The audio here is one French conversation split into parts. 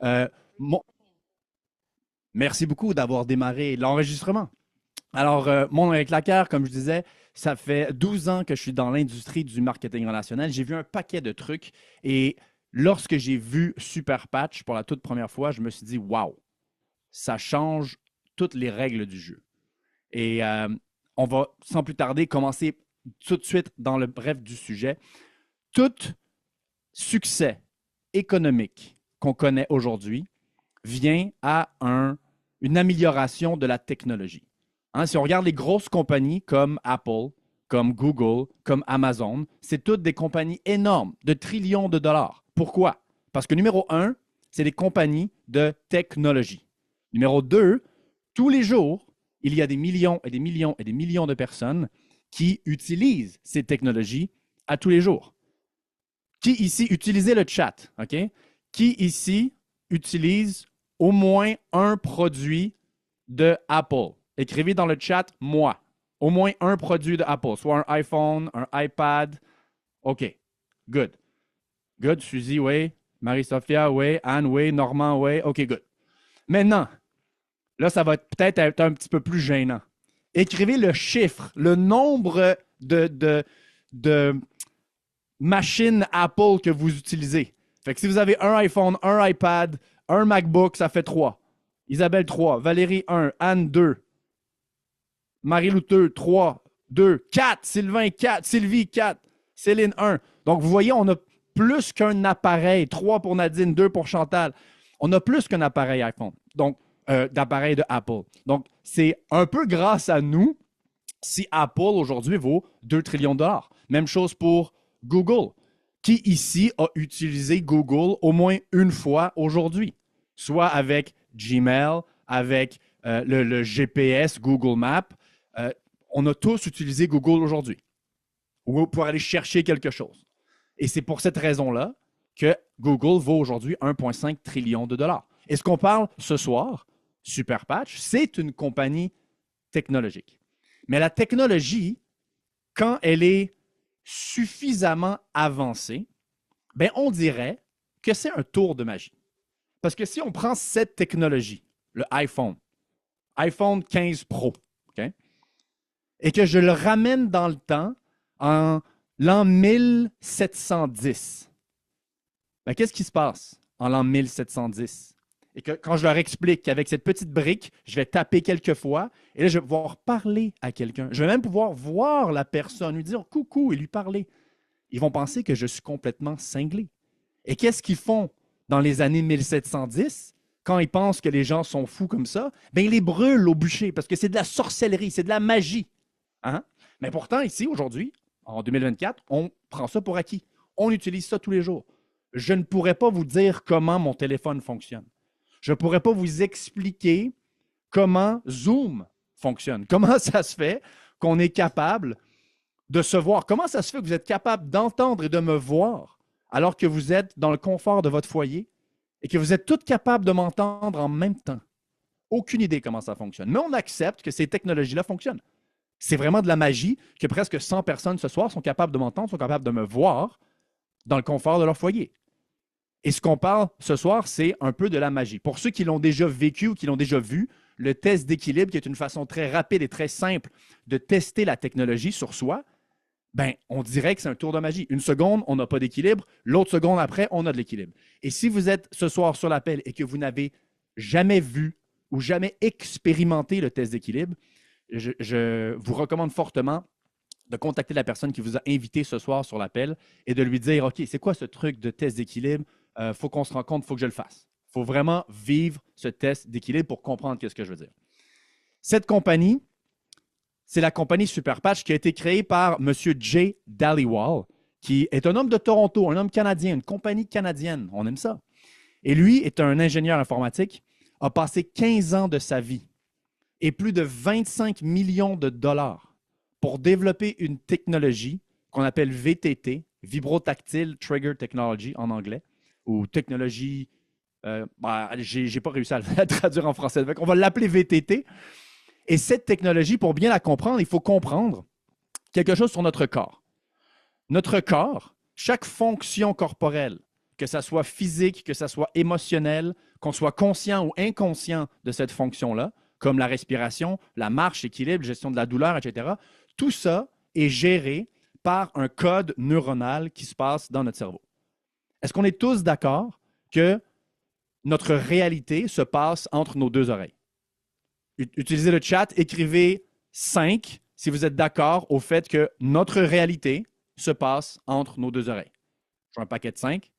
Euh, mon- Merci beaucoup d'avoir démarré l'enregistrement. Alors, mon nom est Claquer, comme je disais, ça fait 12 ans que je suis dans l'industrie du marketing relationnel. J'ai vu un paquet de trucs et lorsque j'ai vu Super Patch pour la toute première fois, je me suis dit, waouh, ça change toutes les règles du jeu. Et on va, sans plus tarder, commencer tout de suite dans le bref du sujet. Tout succès économique qu'on connaît aujourd'hui vient à une amélioration de la technologie. Hein, si on regarde les grosses compagnies comme Apple, comme Google, comme Amazon, c'est toutes des compagnies énormes, de trillions de dollars. Pourquoi? Parce que numéro un, c'est des compagnies de technologie. Numéro deux, tous les jours, il y a des millions et des millions et des millions de personnes qui utilisent ces technologies à tous les jours. Qui ici utilisez le chat, OK? Qui ici utilise au moins un produit de Apple? Écrivez dans le chat, moi. Au moins un produit de Apple, soit un iPhone, un iPad. OK. Good. Good. Suzy, oui. Marie-Sophia, oui. Anne, oui. Normand, oui. OK, good. Maintenant, là, ça va peut-être être un petit peu plus gênant. Écrivez le chiffre, le nombre de machine Apple que vous utilisez. Fait que si vous avez un iPhone, un iPad, un MacBook, ça fait 3. Isabelle, 3. Valérie, 1. Anne, 2. Marie-Lou, 2. 3. 2. 4. Sylvain, 4. Sylvie, 4. Céline, 1. Donc, vous voyez, on a plus qu'un appareil. 3 pour Nadine, 2 pour Chantal. On a plus qu'un appareil iPhone. Donc, d'appareil de Apple. Donc, c'est un peu grâce à nous si Apple aujourd'hui vaut 2 trillions de dollars. Même chose pour Google. Qui ici a utilisé Google au moins une fois aujourd'hui? Soit avec Gmail, avec le GPS Google Maps. Euh, on a tous utilisé Google aujourd'hui ou pour aller chercher quelque chose. Et c'est pour cette raison-là que Google vaut aujourd'hui 1,5 trillion de dollars. Et ce qu'on parle ce soir, Superpatch, c'est une compagnie technologique. Mais la technologie, quand elle est suffisamment avancée, ben on dirait que c'est un tour de magie. Parce que si on prend cette technologie, le iPhone 15 Pro, OK, et que je le ramène dans le temps en l'an 1710, ben qu'est-ce qui se passe en l'an 1710? Et que quand je leur explique qu'avec cette petite brique, je vais taper quelques fois, et là, je vais pouvoir parler à quelqu'un. Je vais même pouvoir voir la personne, lui dire coucou et lui parler. Ils vont penser que je suis complètement cinglé. Et qu'est-ce qu'ils font dans les années 1710 quand ils pensent que les gens sont fous comme ça? Ben, ils les brûlent au bûcher parce que c'est de la sorcellerie, c'est de la magie. Hein? Mais pourtant, ici, aujourd'hui, en 2024, on prend ça pour acquis. On utilise ça tous les jours. Je ne pourrais pas vous dire comment mon téléphone fonctionne. Je ne pourrais pas vous expliquer comment Zoom fonctionne. Comment ça se fait qu'on est capable de se voir? Comment ça se fait que vous êtes capable d'entendre et de me voir alors que vous êtes dans le confort de votre foyer et que vous êtes toutes capables de m'entendre en même temps? Aucune idée comment ça fonctionne. Mais on accepte que ces technologies-là fonctionnent. C'est vraiment de la magie que presque 100 personnes ce soir sont capables de m'entendre, sont capables de me voir dans le confort de leur foyer. Et ce qu'on parle ce soir, c'est un peu de la magie. Pour ceux qui l'ont déjà vécu ou qui l'ont déjà vu, le test d'équilibre, qui est une façon très rapide et très simple de tester la technologie sur soi, ben, on dirait que c'est un tour de magie. Une seconde, on n'a pas d'équilibre. L'autre seconde après, on a de l'équilibre. Et si vous êtes ce soir sur l'appel et que vous n'avez jamais vu ou jamais expérimenté le test d'équilibre, je vous recommande fortement de contacter la personne qui vous a invité ce soir sur l'appel et de lui dire, OK, c'est quoi ce truc de test d'équilibre? Faut qu'on se rende compte, il faut que je le fasse. Il faut vraiment vivre ce test d'équilibre pour comprendre ce que je veux dire. Cette compagnie, c'est la compagnie Superpatch qui a été créée par M. Jay Dhaliwal, qui est un homme de Toronto, un homme canadien, une compagnie canadienne. On aime ça. Et lui est un ingénieur informatique, a passé 15 ans de sa vie et plus de 25 millions de dollars pour développer une technologie qu'on appelle VTT, Vibrotactile Trigger Technology en anglais, ou technologie. J'ai pas réussi à la traduire en français. On va l'appeler VTT. Et cette technologie, pour bien la comprendre, il faut comprendre quelque chose sur notre corps. Notre corps, chaque fonction corporelle que ça soit physique, que ça soit émotionnel, qu'on soit conscient ou inconscient de cette fonction-là, comme la respiration, la marche, l'équilibre, gestion de la douleur, etc., tout ça est géré par un code neuronal qui se passe dans notre cerveau. Est-ce qu'on est tous d'accord que notre réalité se passe entre nos deux oreilles? Utilisez le chat, écrivez 5 si vous êtes d'accord au fait que notre réalité se passe entre nos deux oreilles. Je veux un paquet de 5.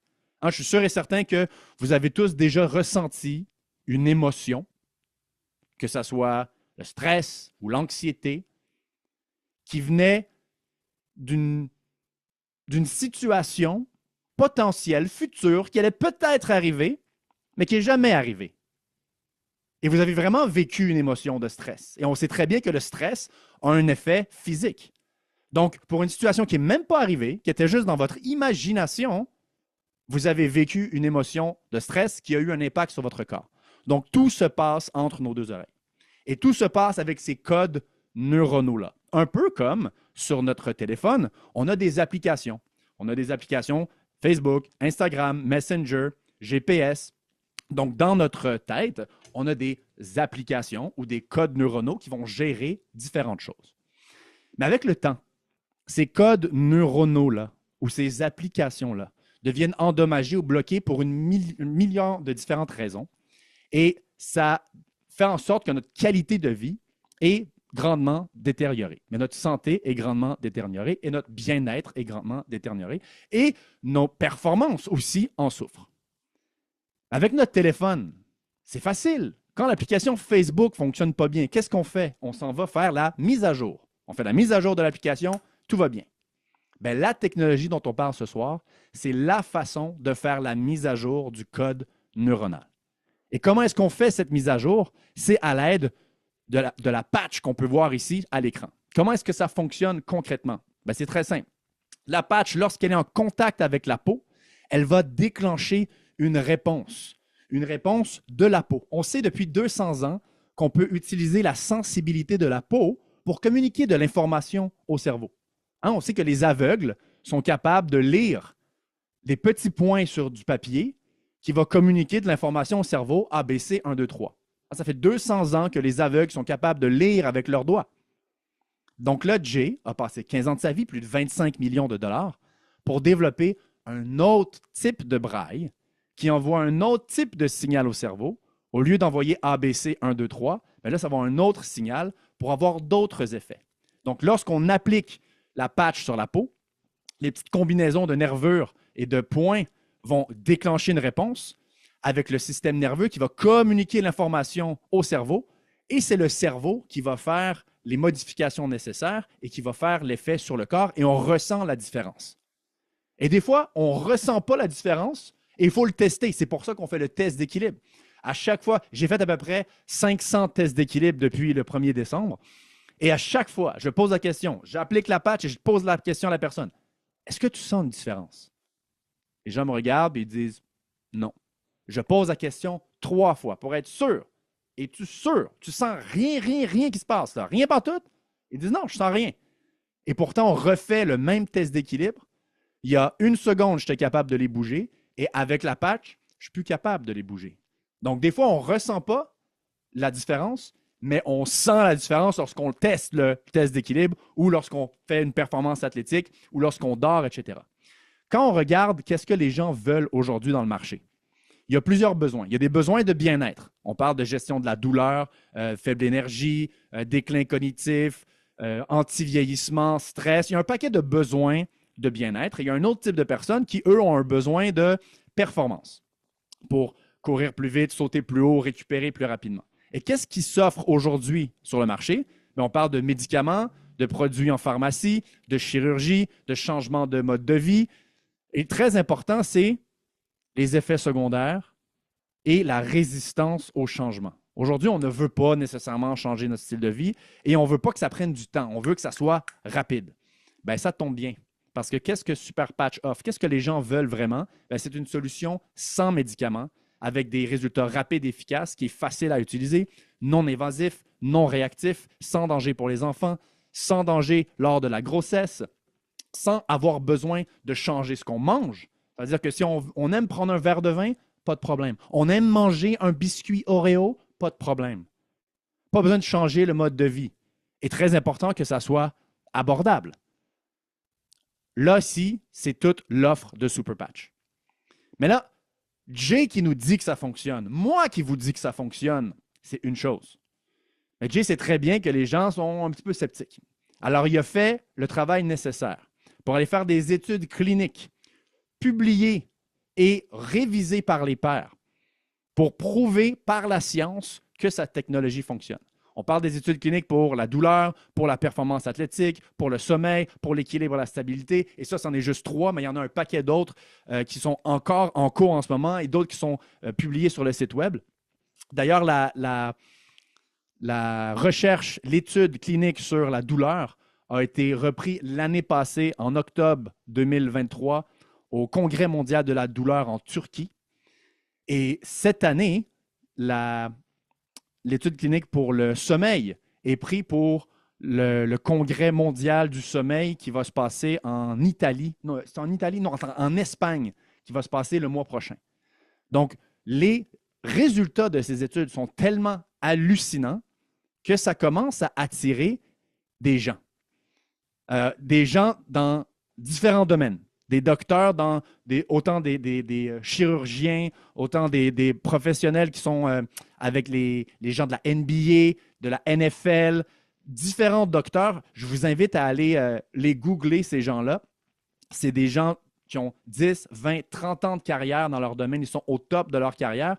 Je suis sûr et certain que vous avez tous déjà ressenti une émotion, que ce soit le stress ou l'anxiété, qui venait d'une situation potentielle, future, qui allait peut-être arriver, mais qui n'est jamais arrivée. Et vous avez vraiment vécu une émotion de stress. Et on sait très bien que le stress a un effet physique. Donc, pour une situation qui n'est même pas arrivée, qui était juste dans votre imagination, vous avez vécu une émotion de stress qui a eu un impact sur votre corps. Donc, tout se passe entre nos deux oreilles. Et tout se passe avec ces codes neuronaux-là. Un peu comme sur notre téléphone, on a des applications. On a des applications Facebook, Instagram, Messenger, GPS. Donc, dans notre tête, on a des applications ou des codes neuronaux qui vont gérer différentes choses. Mais avec le temps, ces codes neuronaux-là ou ces applications-là deviennent endommagés ou bloqués pour un million de différentes raisons. Et ça fait en sorte que notre qualité de vie est grandement détériorée. Mais notre santé est grandement détériorée et notre bien-être est grandement détérioré. Et nos performances aussi en souffrent. Avec notre téléphone, c'est facile. Quand l'application Facebook ne fonctionne pas bien, qu'est-ce qu'on fait? On s'en va faire la mise à jour. On fait la mise à jour de l'application, tout va bien. Bien, la technologie dont on parle ce soir, c'est la façon de faire la mise à jour du code neuronal. Et comment est-ce qu'on fait cette mise à jour? C'est à l'aide de la patch qu'on peut voir ici à l'écran. Comment est-ce que ça fonctionne concrètement? Bien, c'est très simple. La patch, lorsqu'elle est en contact avec la peau, elle va déclencher une réponse de la peau. On sait depuis 200 ans qu'on peut utiliser la sensibilité de la peau pour communiquer de l'information au cerveau. On sait que les aveugles sont capables de lire des petits points sur du papier qui va communiquer de l'information au cerveau ABC 1, 2, 3. Ça fait 200 ans que les aveugles sont capables de lire avec leurs doigts. Donc là, Jay a passé 15 ans de sa vie, plus de 25 millions de dollars, pour développer un autre type de braille qui envoie un autre type de signal au cerveau. Au lieu d'envoyer ABC 1, 2, 3, bien là, ça va un autre signal pour avoir d'autres effets. Donc, lorsqu'on applique la patch sur la peau, les petites combinaisons de nervures et de points vont déclencher une réponse avec le système nerveux qui va communiquer l'information au cerveau et c'est le cerveau qui va faire les modifications nécessaires et qui va faire l'effet sur le corps et on ressent la différence. Et des fois, on ne ressent pas la différence et il faut le tester. C'est pour ça qu'on fait le test d'équilibre. À chaque fois, j'ai fait à peu près 500 tests d'équilibre depuis le 1er décembre. Et à chaque fois, je pose la question, j'applique la patch et je pose la question à la personne. Est-ce que tu sens une différence? Les gens me regardent et ils disent non. Je pose la question 3 fois pour être sûr. Es-tu sûr? Tu sens rien qui se passe là? Rien pas tout? Ils disent non, je sens rien. Et pourtant, on refait le même test d'équilibre. Il y a 1 seconde, j'étais capable de les bouger et avec la patch, je ne suis plus capable de les bouger. Donc, des fois, on ne ressent pas la différence, mais on sent la différence lorsqu'on teste le test d'équilibre ou lorsqu'on fait une performance athlétique ou lorsqu'on dort, etc. Quand on regarde qu'est-ce que les gens veulent aujourd'hui dans le marché, il y a plusieurs besoins. Il y a des besoins de bien-être. On parle de gestion de la douleur, faible énergie, déclin cognitif, anti-vieillissement, stress. Il y a un paquet de besoins de bien-être. Et il y a un autre type de personnes qui, eux, ont un besoin de performance pour courir plus vite, sauter plus haut, récupérer plus rapidement. Et qu'est-ce qui s'offre aujourd'hui sur le marché? Bien, on parle de médicaments, de produits en pharmacie, de chirurgie, de changement de mode de vie. Et très important, c'est les effets secondaires et la résistance au changement. Aujourd'hui, on ne veut pas nécessairement changer notre style de vie et on ne veut pas que ça prenne du temps. On veut que ça soit rapide. Bien, ça tombe bien. Parce que qu'est-ce que Super Patch offre? Qu'est-ce que les gens veulent vraiment? Bien, c'est une solution sans médicaments, avec des résultats rapides et efficaces, qui est facile à utiliser, non invasif, non réactif, sans danger pour les enfants, sans danger lors de la grossesse, sans avoir besoin de changer ce qu'on mange. C'est-à-dire que si on aime prendre un verre de vin, pas de problème. On aime manger un biscuit Oreo, pas de problème. Pas besoin de changer le mode de vie. Et très important que ça soit abordable. Là, si, c'est toute l'offre de Super Patch. Mais là, Jay qui nous dit que ça fonctionne, moi qui vous dis que ça fonctionne, c'est une chose. Mais Jay sait très bien que les gens sont un petit peu sceptiques. Alors, il a fait le travail nécessaire pour aller faire des études cliniques, publiées et révisées par les pairs, pour prouver par la science que sa technologie fonctionne. On parle des études cliniques pour la douleur, pour la performance athlétique, pour le sommeil, pour l'équilibre et la stabilité. Et ça, c'en est juste 3, mais il y en a un paquet d'autres qui sont encore en cours en ce moment et d'autres qui sont publiés sur le site Web. D'ailleurs, la recherche, l'étude clinique sur la douleur a été reprise l'année passée, en octobre 2023, au Congrès mondial de la douleur en Turquie. Et cette année, l'étude clinique pour le sommeil est prise pour le Congrès mondial du sommeil qui va se passer en Italie. Non, c'est en Italie? Non, en Espagne, qui va se passer le mois prochain. Donc, les résultats de ces études sont tellement hallucinants que ça commence à attirer des gens. Des gens dans différents domaines. Des docteurs, autant des chirurgiens, autant des professionnels qui sont avec les gens de la NBA, de la NFL, différents docteurs. Je vous invite à aller les googler, ces gens-là. C'est des gens qui ont 10, 20, 30 ans de carrière dans leur domaine. Ils sont au top de leur carrière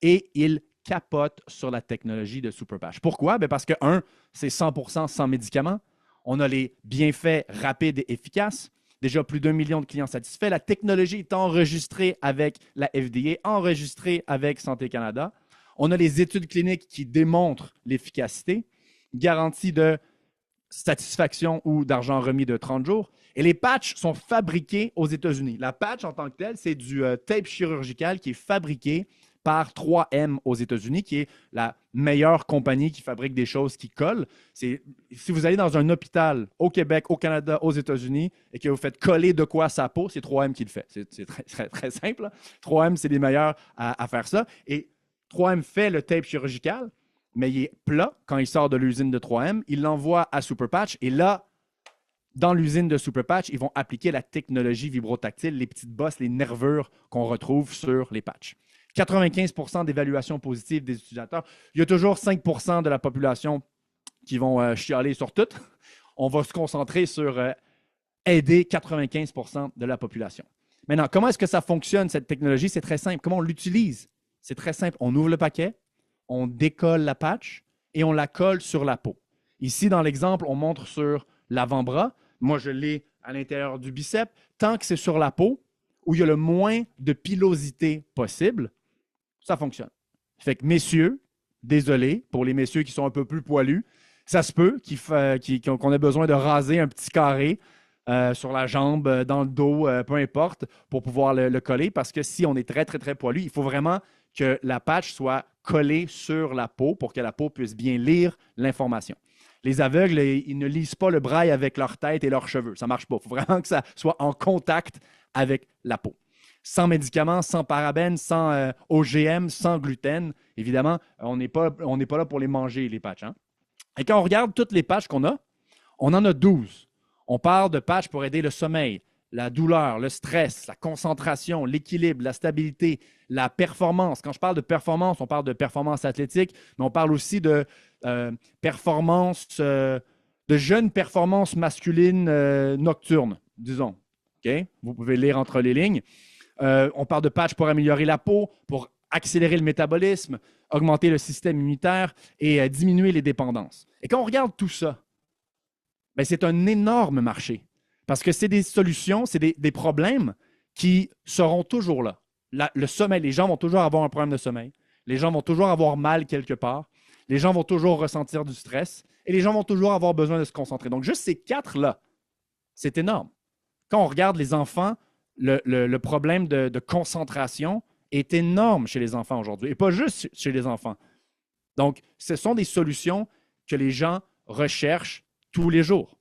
et ils capotent sur la technologie de Super Patch. Pourquoi? Bien parce que, c'est 100% sans médicaments. On a les bienfaits rapides et efficaces. Déjà plus d'1 million de clients satisfaits. La technologie est enregistrée avec la FDA, enregistrée avec Santé Canada. On a les études cliniques qui démontrent l'efficacité, garantie de satisfaction ou d'argent remis de 30 jours. Et les patchs sont fabriqués aux États-Unis. La patch en tant que telle, c'est du tape chirurgical qui est fabriqué par 3M aux États-Unis, qui est la meilleure compagnie qui fabrique des choses qui collent. Si vous allez dans un hôpital au Québec, au Canada, aux États-Unis, et que vous faites coller de quoi à sa peau, c'est 3M qui le fait. C'est très, très, très simple. 3M, c'est les meilleurs à faire ça. Et 3M fait le tape chirurgical, mais il est plat quand il sort de l'usine de 3M. Il l'envoie à Super Patch, et là, dans l'usine de Super Patch, ils vont appliquer la technologie vibrotactile, les petites bosses, les nervures qu'on retrouve sur les patchs. 95% d'évaluation positive des utilisateurs. Il y a toujours 5% de la population qui vont chialer sur tout. On va se concentrer sur aider 95% de la population. Maintenant, comment est-ce que ça fonctionne, cette technologie? C'est très simple. Comment on l'utilise? C'est très simple. On ouvre le paquet, on décolle la patch et on la colle sur la peau. Ici, dans l'exemple, on montre sur l'avant-bras. Moi, je l'ai à l'intérieur du biceps. Tant que c'est sur la peau, où il y a le moins de pilosité possible, ça fonctionne. Fait que, messieurs, désolé pour les messieurs qui sont un peu plus poilus, ça se peut qu'on ait besoin de raser un petit carré sur la jambe, dans le dos, peu importe, pour pouvoir le coller, parce que si on est très, très, très poilu, il faut vraiment que la patch soit collée sur la peau pour que la peau puisse bien lire l'information. Les aveugles, ils ne lisent pas le braille avec leur tête et leurs cheveux. Ça ne marche pas. Il faut vraiment que ça soit en contact avec la peau. Sans médicaments, sans parabènes, sans OGM, sans gluten. Évidemment, on n'est pas là pour les manger, les patchs. Hein? Et quand on regarde toutes les patchs qu'on a, on en a 12. On parle de patchs pour aider le sommeil, la douleur, le stress, la concentration, l'équilibre, la stabilité, la performance. Quand je parle de performance, on parle de performance athlétique, mais on parle aussi de performance, de jeunes performances masculines nocturnes, disons. Okay? Vous pouvez lire entre les lignes. On parle de patchs pour améliorer la peau, pour accélérer le métabolisme, augmenter le système immunitaire et diminuer les dépendances. Et quand on regarde tout ça, bien, c'est un énorme marché parce que c'est des solutions, c'est des problèmes qui seront toujours là. Le sommeil, les gens vont toujours avoir un problème de sommeil. Les gens vont toujours avoir mal quelque part. Les gens vont toujours ressentir du stress et les gens vont toujours avoir besoin de se concentrer. Donc, juste ces quatre-là, c'est énorme. Quand on regarde les enfants, le problème de concentration est énorme chez les enfants aujourd'hui, et pas juste chez les enfants. Donc, ce sont des solutions que les gens recherchent tous les jours.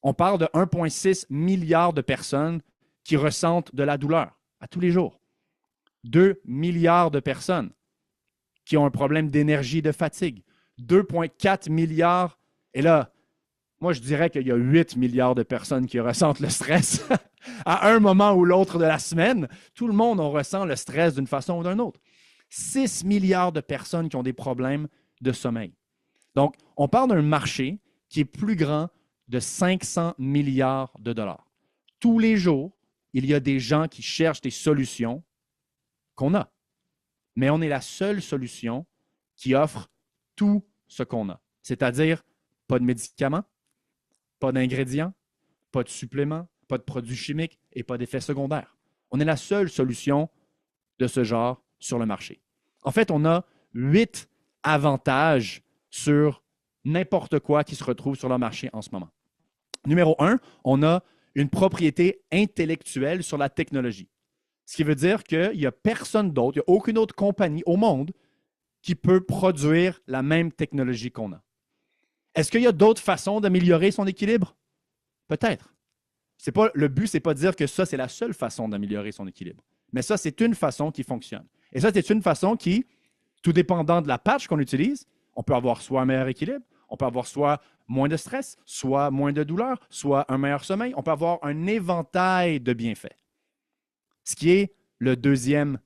On parle de 1,6 milliard de personnes qui ressentent de la douleur. à tous les jours. 2 milliards de personnes qui ont un problème d'énergie et de fatigue. 2,4 milliards. Et là, moi, je dirais qu'il y a 8 milliards de personnes qui ressentent le stress à un moment ou l'autre de la semaine. Tout le monde, on ressent le stress d'une façon ou d'une autre. 6 milliards de personnes qui ont des problèmes de sommeil. Donc, on parle d'un marché qui est plus grand de 500 milliards de dollars. Tous les jours, il y a des gens qui cherchent des solutions qu'on a. Mais on est la seule solution qui offre tout ce qu'on a. C'est-à-dire pas de médicaments, pas d'ingrédients, pas de suppléments, pas de produits chimiques et pas d'effets secondaires. On est la seule solution de ce genre sur le marché. En fait, on a 8 avantages sur n'importe quoi qui se retrouve sur le marché en ce moment. Numéro 1, on a une propriété intellectuelle sur la technologie. Ce qui veut dire qu'il n'y a personne d'autre, il n'y a aucune autre compagnie au monde qui peut produire la même technologie qu'on a. Est-ce qu'il y a d'autres façons d'améliorer son équilibre? Peut-être. Le but, ce n'est pas de dire que ça, c'est la seule façon d'améliorer son équilibre. Mais ça, c'est une façon qui fonctionne. Et ça, c'est une façon qui, tout dépendant de la patch qu'on utilise, on peut avoir soit un meilleur équilibre, on peut avoir soit moins de stress, soit moins de douleur, soit un meilleur sommeil. On peut avoir un éventail de bienfaits. Ce qui est le deuxième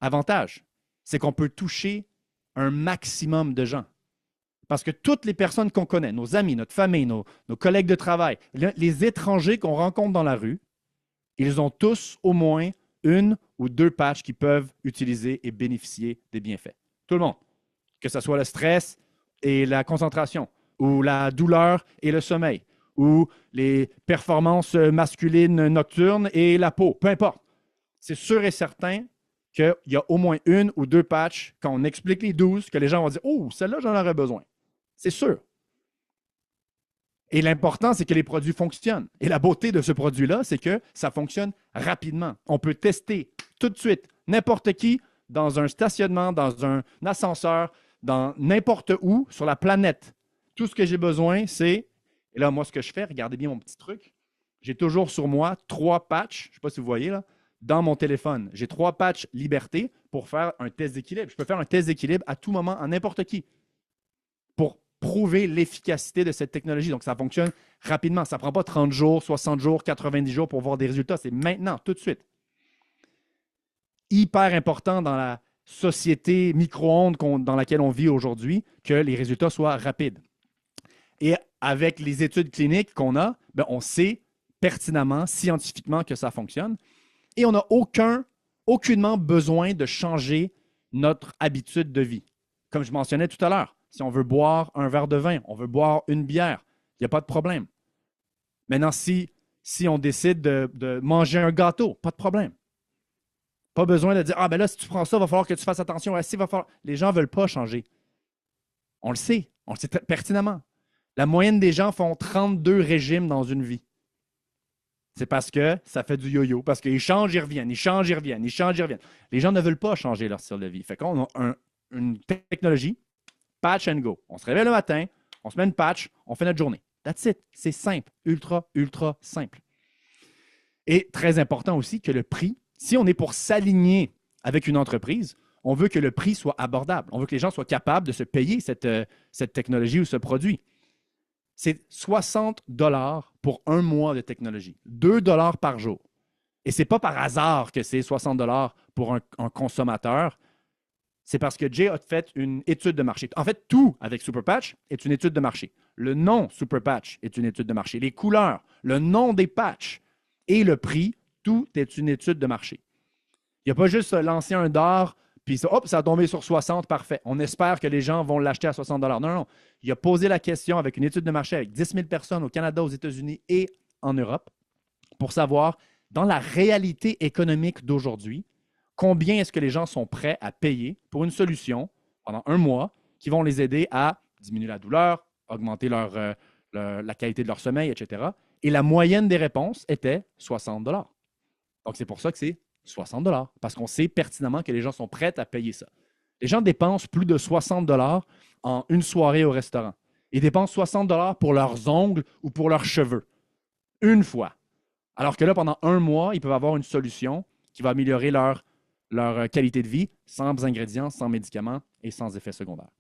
avantage, c'est qu'on peut toucher un maximum de gens. Parce que toutes les personnes qu'on connaît, nos amis, notre famille, nos collègues de travail, les étrangers qu'on rencontre dans la rue, ils ont tous au moins une ou deux patchs qu'ils peuvent utiliser et bénéficier des bienfaits. Tout le monde. Que ce soit le stress et la concentration, ou la douleur et le sommeil, ou les performances masculines nocturnes et la peau, peu importe. C'est sûr et certain qu'il y a au moins une ou deux patchs, quand on explique les 12, que les gens vont dire « Oh, celle-là, j'en aurais besoin. » C'est sûr. Et l'important, c'est que les produits fonctionnent. Et la beauté de ce produit-là, c'est que ça fonctionne rapidement. On peut tester tout de suite n'importe qui dans un stationnement, dans un ascenseur, dans n'importe où sur la planète. Tout ce que j'ai besoin, c'est... Et là, moi, ce que je fais, regardez bien mon petit truc. J'ai toujours sur moi 3 patchs, je ne sais pas si vous voyez là, dans mon téléphone. J'ai 3 patchs Liberté pour faire un test d'équilibre. Je peux faire un test d'équilibre à tout moment, à n'importe qui, pour prouver l'efficacité de cette technologie. Donc, ça fonctionne rapidement. Ça ne prend pas 30 jours, 60 jours, 90 jours pour voir des résultats. C'est maintenant, tout de suite. Hyper important dans la société micro-ondes dans laquelle on vit aujourd'hui, que les résultats soient rapides. Et avec les études cliniques qu'on a, bien, on sait pertinemment, scientifiquement que ça fonctionne. Et on n'a aucunement besoin de changer notre habitude de vie. Comme je mentionnais tout à l'heure, si on veut boire un verre de vin, on veut boire une bière, il n'y a pas de problème. Maintenant, si on décide de manger un gâteau, pas de problème. Pas besoin de dire « Ah, ben là, si tu prends ça, il va falloir que tu fasses attention. Les gens ne veulent pas changer. On le sait pertinemment. La moyenne des gens font 32 régimes dans une vie. C'est parce que ça fait du yo-yo, parce qu'ils changent, ils reviennent, ils changent, ils reviennent, ils changent, ils reviennent. Les gens ne veulent pas changer leur style de vie. Fait qu'on a une technologie, patch and go. On se réveille le matin, on se met une patch, on fait notre journée. That's it. C'est simple, ultra, ultra simple. Et très important aussi que le prix, si on est pour s'aligner avec une entreprise, on veut que le prix soit abordable. On veut que les gens soient capables de se payer cette technologie ou ce produit. C'est 60 $ pour un mois de technologie, 2 $ par jour. Et ce n'est pas par hasard que c'est 60 $ pour un consommateur. C'est parce que Jay a fait une étude de marché. En fait, tout avec SuperPatch est une étude de marché. Le nom SuperPatch est une étude de marché. Les couleurs, le nom des patchs et le prix, tout est une étude de marché. Il n'y a pas juste lancé un d'or, puis ça a tombé sur 60, parfait. On espère que les gens vont l'acheter à 60 $. Non, non. Il a posé la question avec une étude de marché avec 10 000 personnes au Canada, aux États-Unis et en Europe pour savoir, dans la réalité économique d'aujourd'hui, combien est-ce que les gens sont prêts à payer pour une solution pendant un mois qui vont les aider à diminuer la douleur, augmenter la qualité de leur sommeil, etc. Et la moyenne des réponses était 60 $. Donc, c'est pour ça que c'est 60 $, parce qu'on sait pertinemment que les gens sont prêts à payer ça. Les gens dépensent plus de 60 $ en une soirée au restaurant. Ils dépensent 60 $ pour leurs ongles ou pour leurs cheveux. Une fois. Alors que là, pendant un mois, ils peuvent avoir une solution qui va améliorer leur qualité de vie sans ingrédients, sans médicaments et sans effets secondaires.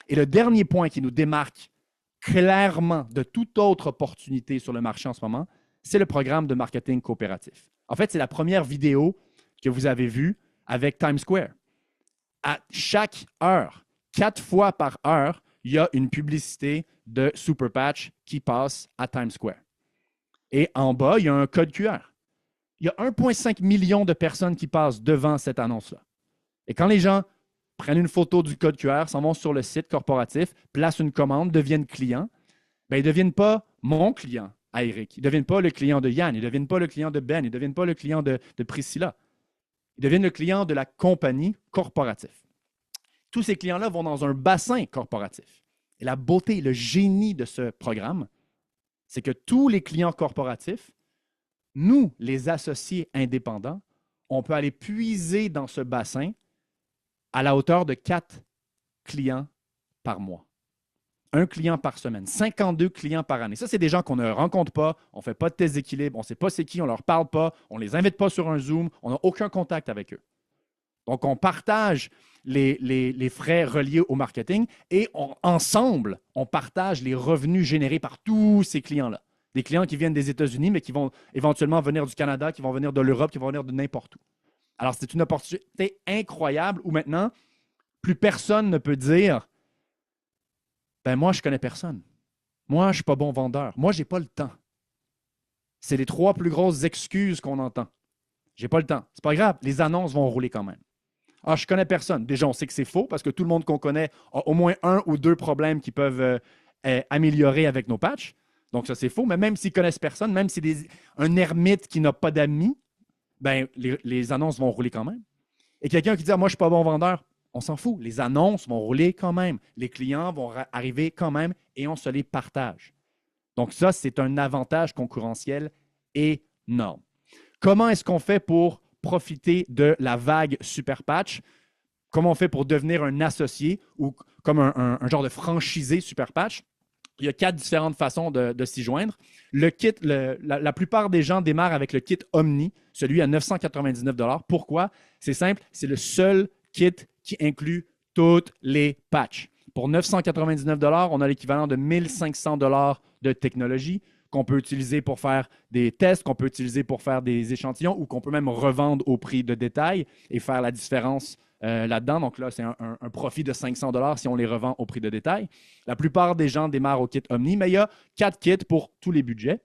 Et le dernier point qui nous démarque clairement de toute autre opportunité sur le marché en ce moment, c'est le programme de marketing coopératif. En fait, c'est la première vidéo que vous avez vue avec Times Square. À chaque heure, 4 fois par heure, il y a une publicité de Super Patch qui passe à Times Square. Et en bas, il y a un code QR. Il y a 1,5 million de personnes qui passent devant cette annonce-là. Et quand les gens prennent une photo du code QR, s'en vont sur le site corporatif, placent une commande, deviennent clients, bien, ils ne deviennent pas mon client à Eric. Ils ne deviennent pas le client de Yann. Ils ne deviennent pas le client de Ben. Ils ne deviennent pas le client de Priscilla. Ils deviennent le client de la compagnie corporative. Tous ces clients-là vont dans un bassin corporatif. Et la beauté, le génie de ce programme, c'est que tous les clients corporatifs, nous, les associés indépendants, on peut aller puiser dans ce bassin à la hauteur de 4 clients par mois. 1 client par semaine, 52 clients par année. Ça, c'est des gens qu'on ne rencontre pas, on ne fait pas de test d'équilibre, on ne sait pas c'est qui, on ne leur parle pas, on ne les invite pas sur un Zoom, on n'a aucun contact avec eux. Donc, on partage les frais reliés au marketing et ensemble, on partage les revenus générés par tous ces clients-là. Des clients qui viennent des États-Unis, mais qui vont éventuellement venir du Canada, qui vont venir de l'Europe, qui vont venir de n'importe où. Alors, c'est une opportunité incroyable où maintenant, plus personne ne peut dire « Ben moi, je ne connais personne. Moi, je ne suis pas bon vendeur. Moi, je n'ai pas le temps. » C'est les 3 plus grosses excuses qu'on entend. J'ai pas le temps. C'est pas grave, les annonces vont rouler quand même. Ah, je connais personne. Déjà, on sait que c'est faux parce que tout le monde qu'on connaît a au moins 1 ou 2 problèmes qui peuvent améliorer avec nos patchs. Donc, ça, c'est faux. Mais même s'ils connaissent personne, même si c'est un ermite qui n'a pas d'amis, ben, les annonces vont rouler quand même. Et quelqu'un qui dit « Ah, moi, je ne suis pas bon vendeur », on s'en fout. Les annonces vont rouler quand même. Les clients vont arriver quand même et on se les partage. Donc, ça, c'est un avantage concurrentiel énorme. Comment est-ce qu'on fait pour profiter de la vague Super Patch? Comment on fait pour devenir un associé ou comme un genre de franchisé Super Patch? Il y a 4 différentes façons de s'y joindre. Le kit, la plupart des gens démarrent avec le kit Omni, celui à 999 $. Pourquoi? C'est simple, c'est le seul kit qui inclut toutes les patchs. Pour 999 $, on a l'équivalent de 1500 $ de technologie qu'on peut utiliser pour faire des tests, qu'on peut utiliser pour faire des échantillons ou qu'on peut même revendre au prix de détail et faire la différence là-dedans. Donc là, c'est un profit de 500 $ si on les revend au prix de détail. La plupart des gens démarrent au kit Omni, mais il y a 4 kits pour tous les budgets.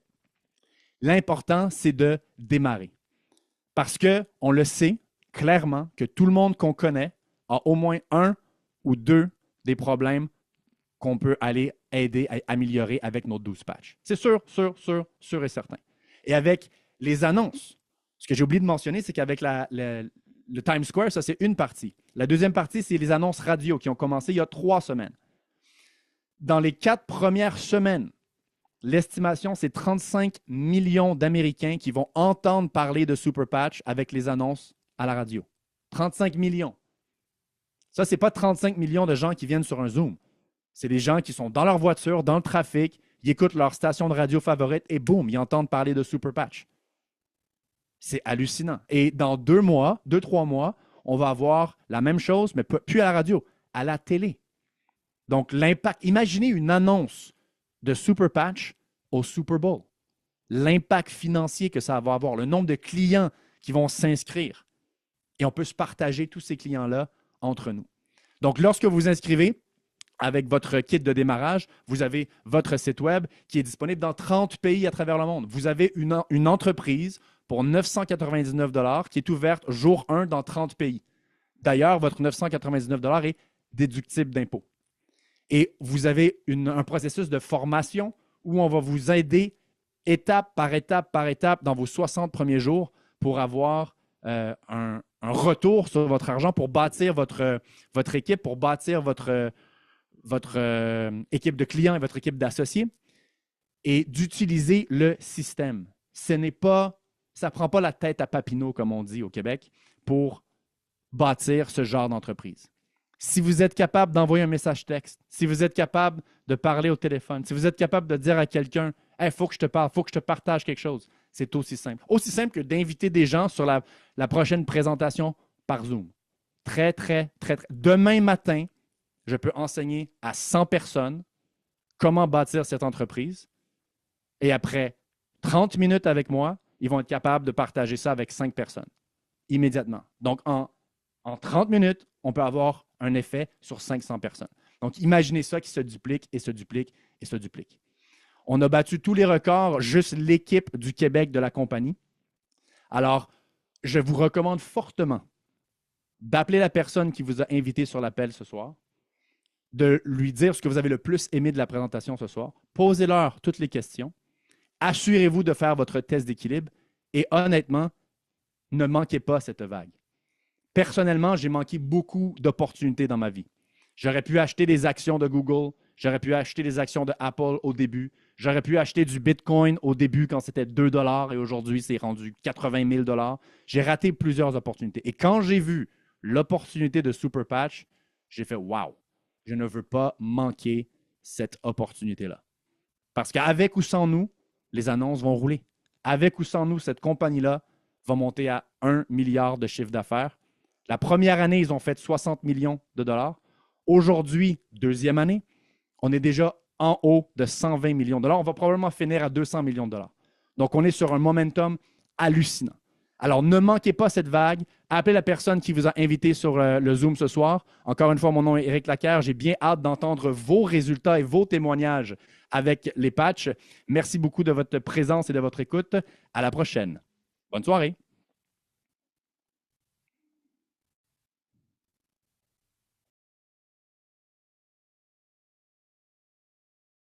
L'important, c'est de démarrer. Parce qu'on le sait clairement que tout le monde qu'on connaît a au moins 1 ou 2 des problèmes qu'on peut aller aider à améliorer avec nos 12 patchs. C'est sûr et certain. Et avec les annonces, ce que j'ai oublié de mentionner, c'est qu'avec le Times Square, ça, c'est une partie. La deuxième partie, c'est les annonces radio qui ont commencé il y a 3 semaines. Dans les 4 premières semaines, l'estimation, c'est 35 millions d'Américains qui vont entendre parler de Super Patch avec les annonces à la radio. 35 millions. Ça, ce n'est pas 35 millions de gens qui viennent sur un Zoom. C'est des gens qui sont dans leur voiture, dans le trafic, ils écoutent leur station de radio favorite et boum, ils entendent parler de Super Patch. C'est hallucinant. Et dans 2 mois, 2-3 mois, on va avoir la même chose, mais plus à la radio, à la télé. Donc, l'impact, imaginez une annonce de Super Patch au Super Bowl. L'impact financier que ça va avoir, le nombre de clients qui vont s'inscrire. Et on peut se partager tous ces clients-là entre nous. Donc, lorsque vous vous inscrivez avec votre kit de démarrage, vous avez votre site web qui est disponible dans 30 pays à travers le monde. Vous avez une entreprise pour 999 $ qui est ouverte jour 1 dans 30 pays. D'ailleurs, votre 999 $ est déductible d'impôt. Et vous avez un processus de formation où on va vous aider étape par étape dans vos 60 premiers jours pour avoir un retour sur votre argent, pour bâtir votre équipe, pour bâtir votre équipe de clients et votre équipe d'associés et d'utiliser le système. Ça ne prend pas la tête à Papineau, comme on dit au Québec, pour bâtir ce genre d'entreprise. Si vous êtes capable d'envoyer un message texte, si vous êtes capable de parler au téléphone, si vous êtes capable de dire à quelqu'un « Hey, il faut que je te parle, il faut que je te partage quelque chose », C'est aussi simple. Aussi simple que d'inviter des gens sur la prochaine présentation par Zoom. Très, très, très, très. Demain matin, je peux enseigner à 100 personnes comment bâtir cette entreprise. Et après 30 minutes avec moi, ils vont être capables de partager ça avec 5 personnes immédiatement. Donc, en 30 minutes, on peut avoir un effet sur 500 personnes. Donc, imaginez ça qui se duplique et se duplique et se duplique. On a battu tous les records, juste l'équipe du Québec de la compagnie. Alors, je vous recommande fortement d'appeler la personne qui vous a invité sur l'appel ce soir, de lui dire ce que vous avez le plus aimé de la présentation ce soir. Posez-leur toutes les questions. Assurez-vous de faire votre test d'équilibre et honnêtement, ne manquez pas cette vague. Personnellement, j'ai manqué beaucoup d'opportunités dans ma vie. J'aurais pu acheter des actions de Google, j'aurais pu acheter des actions de Apple au début, j'aurais pu acheter du Bitcoin au début quand c'était 2 $ et aujourd'hui c'est rendu 80 000 $. J'ai raté plusieurs opportunités. Et quand j'ai vu l'opportunité de Super Patch, j'ai fait « Wow, je ne veux pas manquer cette opportunité-là. » Parce qu'avec ou sans nous, les annonces vont rouler. Avec ou sans nous, cette compagnie-là va monter à 1 milliard de chiffre d'affaires. La première année, ils ont fait 60 millions de dollars. Aujourd'hui, deuxième année, on est déjà en haut de 120 millions de dollars. On va probablement finir à 200 millions de dollars. Donc, on est sur un momentum hallucinant. Alors, ne manquez pas cette vague. Appelez la personne qui vous a invité sur le Zoom ce soir. Encore une fois, mon nom est Éric Lacaire. J'ai bien hâte d'entendre vos résultats et vos témoignages avec les patchs. Merci beaucoup de votre présence et de votre écoute. À la prochaine. Bonne soirée.